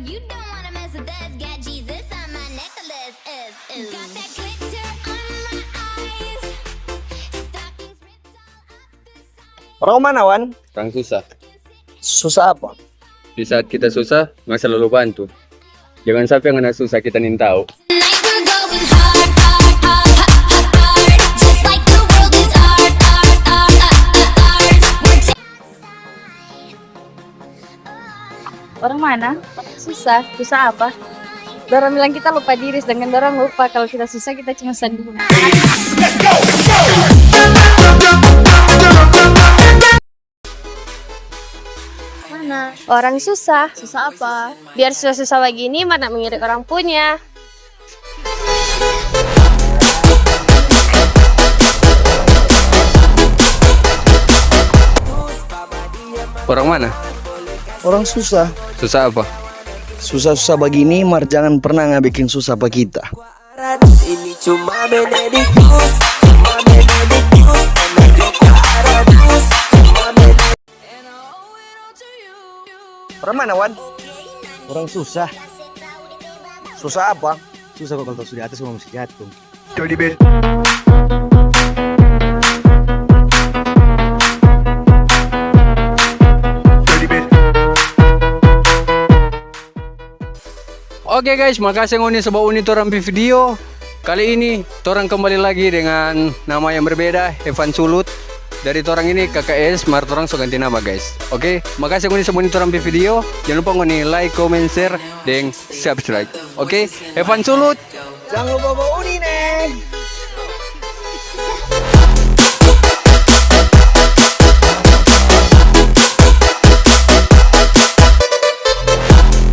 you don't wanna mess with us. Got Jesus on my necklace. Got that glitter on my eyes. Stockings ripped all up the side. Orang mana, Wan? Orang susah. Susah apa? Di saat kita susah, nggak selalu bantu. Jangan sampai yang kena susah kita tahu. Tonight we're going hard, hard, hard, hard, hard. Just like the world is art, art, art, art. Orang mana? Susah. Susah apa? Dorang bilang kita lupa diri, sedangkan dorang lupa kalau kita susah kita cuma sendiri. Mana? Orang susah. Susah apa? Biar susah-susah begini mana mengirik orang punya. Orang mana? Orang susah. Susah apa? Susah-susah begini, Mar jangan pernah bikin susah apa kita. Ini cuma Benedictus, cuma Benedictus, Benedictus, cuma Orang mana, Wan? Orang susah. Susah apa? Susah kok kalau sudah atas mau mesti jatuh. Oke guys, makasih ngoni sebab uni torang video. Kali ini torang kembali lagi dengan nama yang berbeda, Evan Sulut. Dari torang ini KKS, mar torang so ganti nama guys. Oke, makasih ngoni sebab uni torang video. Jangan lupa ngoni like, comment, share, dan subscribe. Oke, Evan Sulut. Jangan lupa bawa uni, Neng.